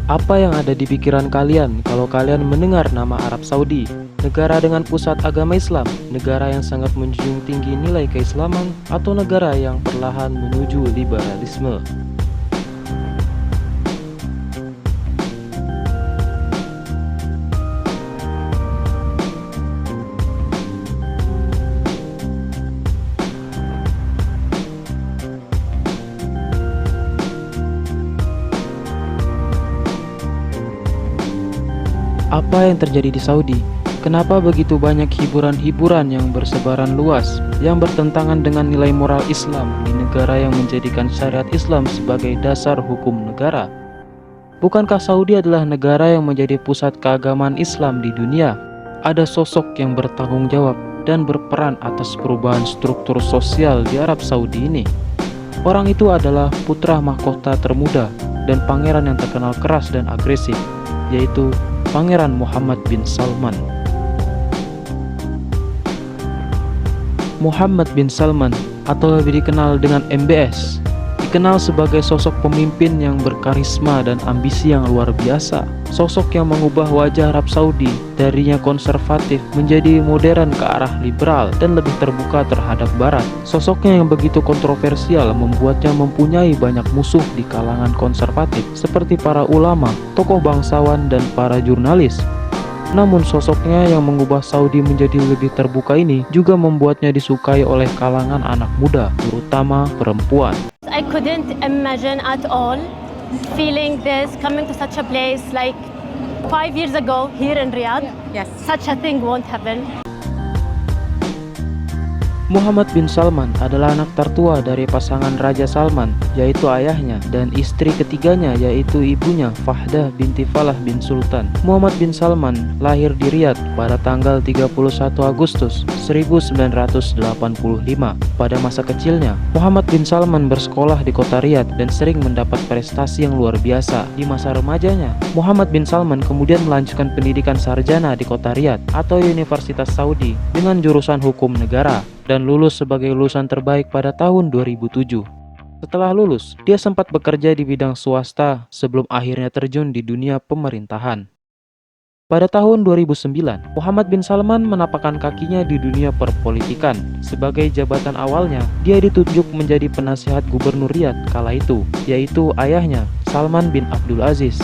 Apa yang ada di pikiran kalian kalau kalian mendengar nama Arab Saudi? Negara dengan pusat agama Islam, negara yang sangat menjunjung tinggi nilai keislaman, atau negara yang perlahan menuju liberalisme? Apa yang terjadi di Saudi? Kenapa begitu banyak hiburan-hiburan yang bersebaran luas, yang bertentangan dengan nilai moral Islam di negara yang menjadikan syariat Islam sebagai dasar hukum negara? Bukankah Saudi adalah negara yang menjadi pusat keagamaan Islam di dunia? Ada sosok yang bertanggung jawab dan berperan atas perubahan struktur sosial di Arab Saudi ini. Orang itu adalah putra mahkota termuda dan pangeran yang terkenal keras dan agresif, yaitu Pangeran Muhammad bin Salman. Muhammad bin Salman, atau lebih dikenal dengan MBS, dikenal sebagai sosok pemimpin yang berkarisma dan ambisi yang luar biasa. Sosok yang mengubah wajah Arab Saudi darinya konservatif menjadi modern ke arah liberal dan lebih terbuka terhadap barat. Sosoknya yang begitu kontroversial membuatnya mempunyai banyak musuh di kalangan konservatif seperti para ulama, tokoh bangsawan, dan para jurnalis. Namun sosoknya yang mengubah Saudi menjadi lebih terbuka ini juga membuatnya disukai oleh kalangan anak muda, terutama perempuan. I couldn't imagine at all feeling this, coming to such a place like 5 years ago here in Riyadh. Yes. Such a thing won't happen. Muhammad bin Salman adalah anak tertua dari pasangan Raja Salman, yaitu ayahnya, dan istri ketiganya yaitu ibunya Fahdah binti Falah bin Sultan. Muhammad bin Salman lahir di Riyadh pada tanggal 31 Agustus 1985. Pada masa kecilnya, Muhammad bin Salman bersekolah di kota Riyadh dan sering mendapat prestasi yang luar biasa. Di masa remajanya, Muhammad bin Salman kemudian melanjutkan pendidikan sarjana di kota Riyadh atau Universitas Saudi dengan jurusan hukum negara, dan lulus sebagai lulusan terbaik pada tahun 2007. Setelah lulus, dia sempat bekerja di bidang swasta sebelum akhirnya terjun di dunia pemerintahan. Pada tahun 2009, Muhammad bin Salman menapakkan kakinya di dunia perpolitikan. Sebagai jabatan awalnya, dia ditunjuk menjadi penasihat gubernur Riyadh kala itu, yaitu ayahnya, Salman bin Abdul Aziz.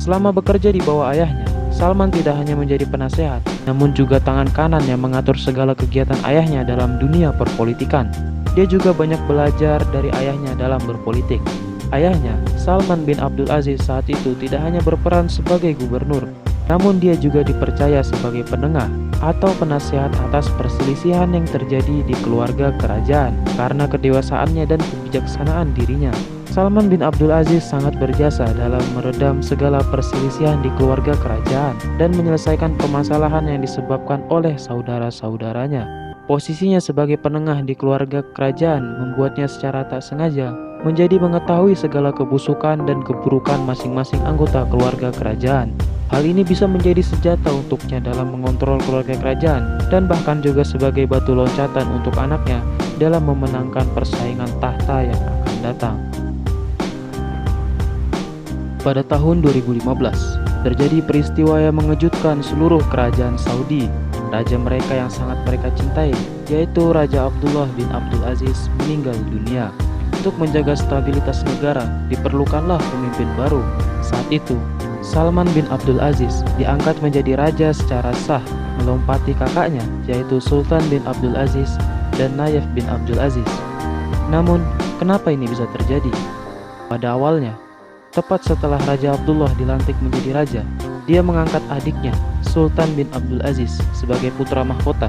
Selama bekerja di bawah ayahnya, Salman tidak hanya menjadi penasehat, namun juga tangan kanan yang mengatur segala kegiatan ayahnya dalam dunia perpolitikan. Dia juga banyak belajar dari ayahnya dalam berpolitik. Ayahnya, Salman bin Abdul Aziz, saat itu tidak hanya berperan sebagai gubernur, namun dia juga dipercaya sebagai penengah atau penasehat atas perselisihan yang terjadi di keluarga kerajaan. Karena kedewasaannya dan kebijaksanaan dirinya, Salman bin Abdul Aziz sangat berjasa dalam meredam segala perselisihan di keluarga kerajaan dan menyelesaikan permasalahan yang disebabkan oleh saudara-saudaranya. Posisinya sebagai penengah di keluarga kerajaan membuatnya secara tak sengaja menjadi mengetahui segala kebusukan dan keburukan masing-masing anggota keluarga kerajaan. Hal ini bisa menjadi senjata untuknya dalam mengontrol keluarga kerajaan dan bahkan juga sebagai batu loncatan untuk anaknya dalam memenangkan persaingan tahta yang akan datang. Pada tahun 2015, terjadi peristiwa yang mengejutkan seluruh kerajaan Saudi. Raja mereka yang sangat mereka cintai, yaitu Raja Abdullah bin Abdul Aziz, meninggal dunia. Untuk menjaga stabilitas negara, diperlukanlah pemimpin baru. Saat itu, Salman bin Abdul Aziz diangkat menjadi raja secara sah, melompati kakaknya, yaitu Sultan bin Abdul Aziz dan Nayef bin Abdul Aziz. Namun, kenapa ini bisa terjadi? Pada awalnya, tepat setelah Raja Abdullah dilantik menjadi raja, dia mengangkat adiknya, Sultan bin Abdul Aziz, sebagai putra mahkota,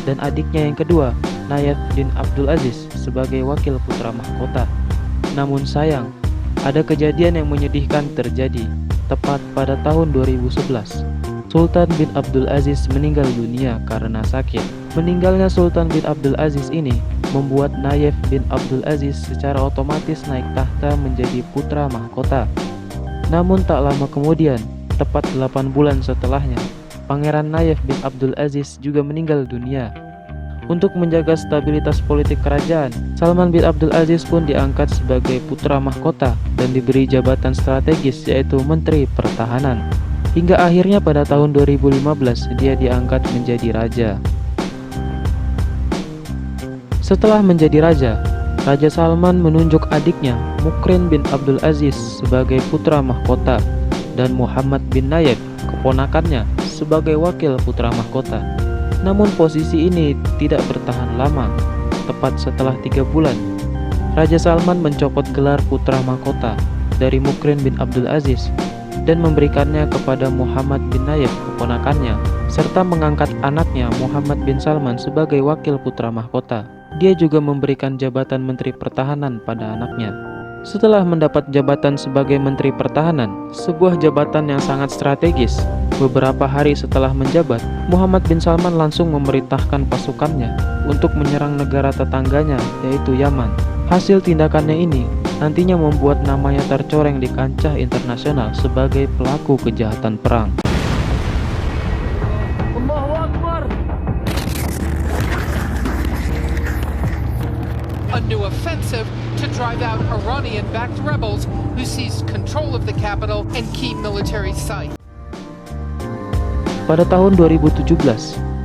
dan adiknya yang kedua, Nayef bin Abdul Aziz, sebagai wakil putra mahkota. Namun sayang, ada kejadian yang menyedihkan terjadi. Tepat pada tahun 2011, Sultan bin Abdul Aziz meninggal dunia karena sakit. Meninggalnya Sultan bin Abdul Aziz ini membuat Nayef bin Abdul Aziz secara otomatis naik tahta menjadi putra mahkota. Namun tak lama kemudian, tepat 8 bulan setelahnya, Pangeran Nayef bin Abdul Aziz juga meninggal dunia. Untuk menjaga stabilitas politik kerajaan, Salman bin Abdul Aziz pun diangkat sebagai putra mahkota dan diberi jabatan strategis yaitu Menteri Pertahanan. Hingga akhirnya pada tahun 2015 dia diangkat menjadi raja. Setelah menjadi raja, Raja Salman menunjuk adiknya Mukrin bin Abdul Aziz sebagai putra mahkota dan Muhammad bin Nayef, keponakannya, sebagai wakil putra mahkota. Namun posisi ini tidak bertahan lama. Tepat setelah 3 bulan, Raja Salman mencopot gelar putra mahkota dari Mukrin bin Abdul Aziz dan memberikannya kepada Muhammad bin Nayef, keponakannya, serta mengangkat anaknya Muhammad bin Salman sebagai wakil putra mahkota. Dia juga memberikan jabatan Menteri Pertahanan pada anaknya. Setelah mendapat jabatan sebagai Menteri Pertahanan, sebuah jabatan yang sangat strategis, beberapa hari setelah menjabat, Muhammad bin Salman langsung memerintahkan pasukannya untuk menyerang negara tetangganya, yaitu Yaman. Hasil tindakannya ini nantinya membuat namanya tercoreng di kancah internasional sebagai pelaku kejahatan perang. A new offensive to drive out Iranian-backed rebels who seized control of the capital and key military sites. Pada tahun 2017,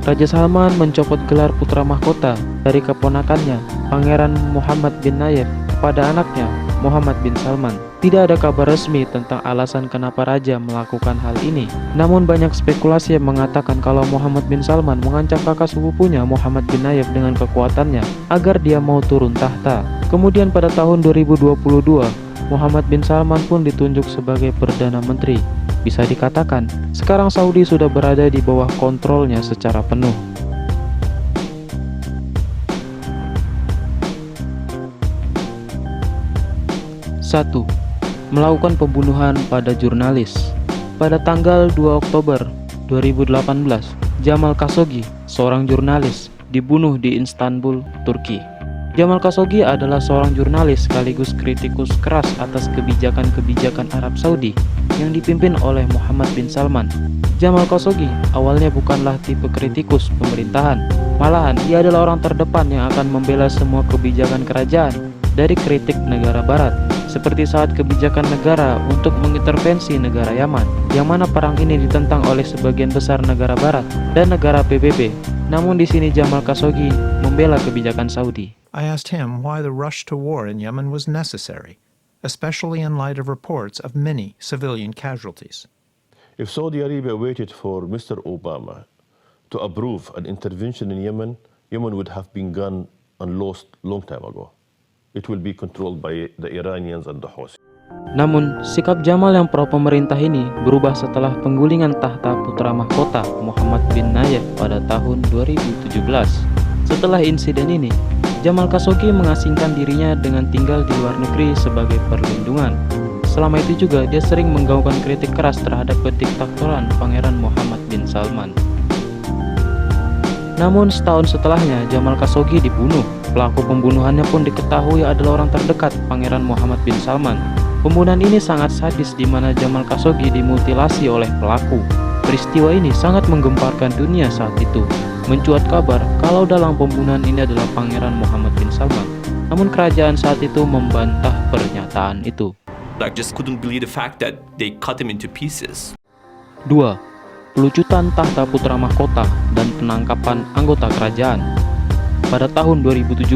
Raja Salman mencopot gelar putra mahkota dari keponakannya, Pangeran Muhammad bin Nayef, kepada anaknya, Muhammad bin Salman. Tidak ada kabar resmi tentang alasan kenapa raja melakukan hal ini. Namun banyak spekulasi yang mengatakan kalau Muhammad bin Salman mengancam kakak sepupunya Muhammad bin Nayef dengan kekuatannya agar dia mau turun tahta. Kemudian pada tahun 2022, Muhammad bin Salman pun ditunjuk sebagai Perdana Menteri. Bisa dikatakan, sekarang Saudi sudah berada di bawah kontrolnya secara penuh. Satu, melakukan pembunuhan pada jurnalis. Pada tanggal 2 Oktober 2018, Jamal Khashoggi, seorang jurnalis, dibunuh di Istanbul, Turki. Jamal Khashoggi adalah seorang jurnalis sekaligus kritikus keras atas kebijakan-kebijakan Arab Saudi yang dipimpin oleh Muhammad bin Salman. Jamal Khashoggi awalnya bukanlah tipe kritikus pemerintahan, malahan ia adalah orang terdepan yang akan membela semua kebijakan kerajaan dari kritik negara barat, seperti saat kebijakan negara untuk mengintervensi negara Yaman, yang mana perang ini ditentang oleh sebagian besar negara barat dan negara PBB. Namun di sini Jamal Khashoggi membela kebijakan Saudi. I asked him why the rush to war in Yemen was necessary, especially in light of reports of many civilian casualties. If Saudi Arabia waited for Mr. Obama to approve an intervention in Yemen, Yemen would have been gone and lost long time ago. It will be controlled by the Iranians and the Houthis. Namun, sikap Jamal yang pro pemerintah ini berubah setelah penggulingan tahta putra mahkota Muhammad bin Nayef pada tahun 2017. Setelah insiden ini, Jamal Khashoggi mengasingkan dirinya dengan tinggal di luar negeri sebagai perlindungan. Selama itu juga dia sering menggaungkan kritik keras terhadap kediktatoran Pangeran Muhammad bin Salman. Namun setahun setelahnya Jamal Khashoggi dibunuh. Pelaku pembunuhannya pun diketahui adalah orang terdekat Pangeran Muhammad bin Salman. Pembunuhan ini sangat sadis di mana Jamal Khashoggi dimutilasi oleh pelaku. Peristiwa ini sangat menggemparkan dunia saat itu. Mencuat kabar kalau dalam pembunuhan ini adalah Pangeran Muhammad bin Salman. Namun kerajaan saat itu membantah pernyataan itu. I just couldn't believe the fact that they cut him into pieces. 2. Pelucutan tahta putra mahkota dan penangkapan anggota kerajaan. Pada tahun 2017,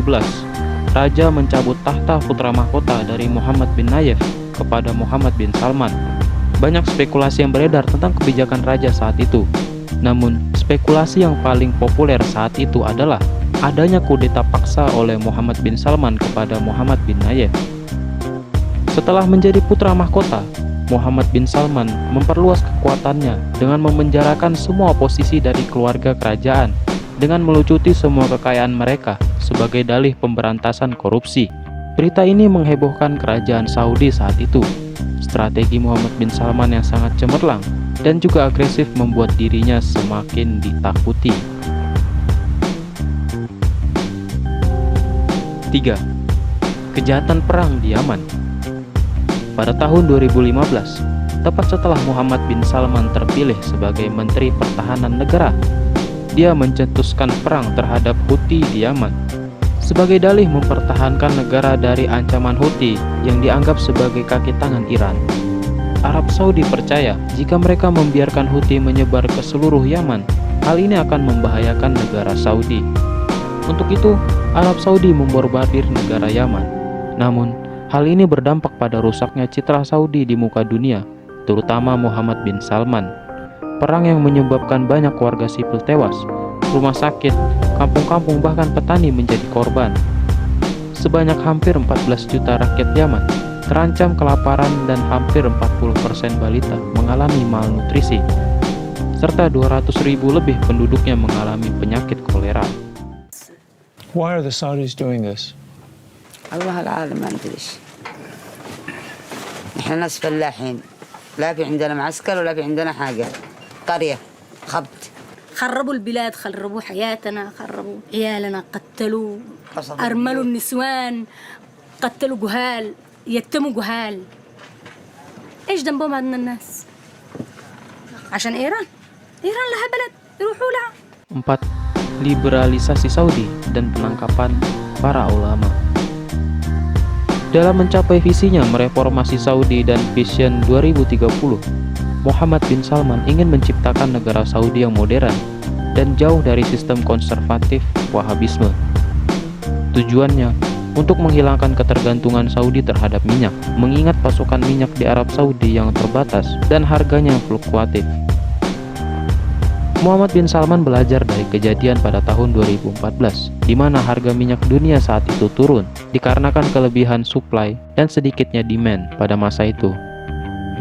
Raja mencabut tahta putra mahkota dari Muhammad bin Nayef kepada Muhammad bin Salman. Banyak spekulasi yang beredar tentang kebijakan raja saat itu. Namun, spekulasi yang paling populer saat itu adalah adanya kudeta paksa oleh Muhammad bin Salman kepada Muhammad bin Nayef. Setelah menjadi putra mahkota, Muhammad bin Salman memperluas kekuatannya dengan memenjarakan semua oposisi dari keluarga kerajaan dengan melucuti semua kekayaan mereka sebagai dalih pemberantasan korupsi. Berita ini menghebohkan kerajaan Saudi saat itu. Strategi Muhammad bin Salman yang sangat cemerlang dan juga agresif membuat dirinya semakin ditakuti. 3. Kejahatan perang di Yaman. Pada tahun 2015, tepat setelah Muhammad bin Salman terpilih sebagai Menteri Pertahanan Negara, dia mencetuskan perang terhadap Houthi di Yaman. Sebagai dalih mempertahankan negara dari ancaman Houthi yang dianggap sebagai kaki tangan Iran, Arab Saudi percaya jika mereka membiarkan Houthi menyebar ke seluruh Yaman, hal ini akan membahayakan negara Saudi. Untuk itu, Arab Saudi memborbardir negara Yaman. Namun, hal ini berdampak pada rusaknya citra Saudi di muka dunia, terutama Muhammad bin Salman. Perang yang menyebabkan banyak warga sipil tewas, rumah sakit, kampung-kampung bahkan petani menjadi korban. Sebanyak hampir 14 juta rakyat Yaman terancam kelaparan dan hampir 40% balita mengalami malnutrisi, serta 200.000 lebih penduduknya mengalami penyakit kolera. Why are the Saudis doing this? الله العالم ما ندريش. نحن ناس فلاحين، لا في عندنا معسكر ولا في عندنا حاجة، قرية خبط. خربوا البلاد، خربوا حياتنا، خربوا عيالنا، قتلوا، أرملوا النسوان، قتلوا جهال، يتموا جهال. إيش ذنبهم عندنا الناس؟ عشان إيران لها بلد يروحوا لها. 4. Liberalisasi Saudi dan penangkapan para ulama. Dalam mencapai visinya mereformasi Saudi dan Vision 2030, Muhammad bin Salman ingin menciptakan negara Saudi yang modern dan jauh dari sistem konservatif Wahhabisme. Tujuannya untuk menghilangkan ketergantungan Saudi terhadap minyak, mengingat pasokan minyak di Arab Saudi yang terbatas dan harganya yang fluktuatif. Muhammad bin Salman belajar dari kejadian pada tahun 2014, di mana harga minyak dunia saat itu turun dikarenakan kelebihan supply dan sedikitnya demand pada masa itu.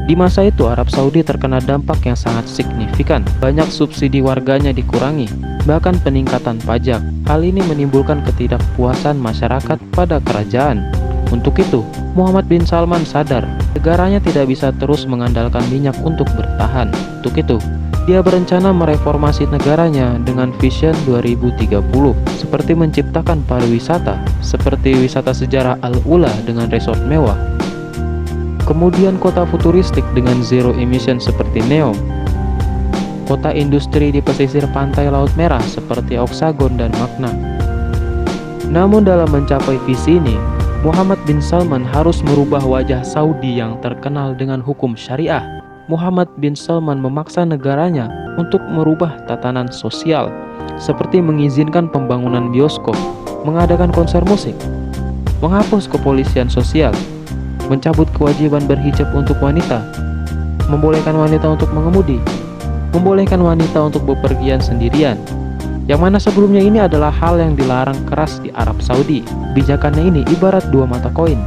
Di masa itu Arab Saudi terkena dampak yang sangat signifikan. Banyak subsidi warganya dikurangi, bahkan peningkatan pajak. Hal ini menimbulkan ketidakpuasan masyarakat pada kerajaan. Untuk itu, Muhammad bin Salman sadar negaranya tidak bisa terus mengandalkan minyak untuk bertahan. Untuk itu, dia berencana mereformasi negaranya dengan Vision 2030, seperti menciptakan pariwisata, seperti wisata sejarah Al-Ula dengan resort mewah, kemudian kota futuristik dengan zero emission seperti Neom, kota industri di pesisir pantai Laut Merah seperti Oksagon dan Makna. Namun dalam mencapai visi ini, Muhammad bin Salman harus merubah wajah Saudi yang terkenal dengan hukum syariah. Muhammad bin Salman memaksa negaranya untuk merubah tatanan sosial, seperti mengizinkan pembangunan bioskop, mengadakan konser musik, menghapus kepolisian sosial, mencabut kewajiban berhijab untuk wanita, membolehkan wanita untuk mengemudi, membolehkan wanita untuk bepergian sendirian, yang mana sebelumnya ini adalah hal yang dilarang keras di Arab Saudi. Kebijakannya ini ibarat dua mata koin.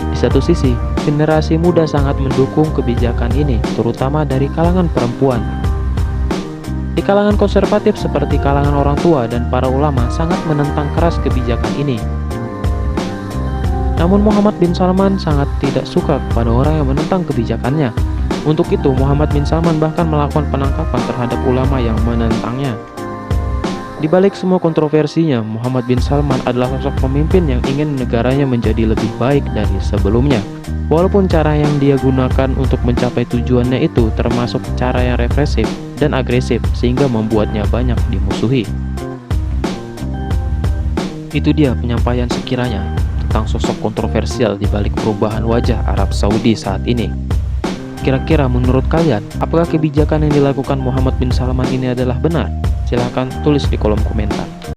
Di satu sisi, generasi muda sangat mendukung kebijakan ini, terutama dari kalangan perempuan. Di kalangan konservatif seperti kalangan orang tua dan para ulama sangat menentang keras kebijakan ini. Namun Muhammad bin Salman sangat tidak suka kepada orang yang menentang kebijakannya. Untuk itu, Muhammad bin Salman bahkan melakukan penangkapan terhadap ulama yang menentangnya. Di balik semua kontroversinya, Muhammad bin Salman adalah sosok pemimpin yang ingin negaranya menjadi lebih baik dari sebelumnya. Walaupun cara yang dia gunakan untuk mencapai tujuannya itu termasuk cara yang represif dan agresif sehingga membuatnya banyak dimusuhi. Itu dia penyampaian sekiranya tentang sosok kontroversial di balik perubahan wajah Arab Saudi saat ini. Kira-kira menurut kalian, apakah kebijakan yang dilakukan Muhammad bin Salman ini adalah benar? Silahkan tulis di kolom komentar.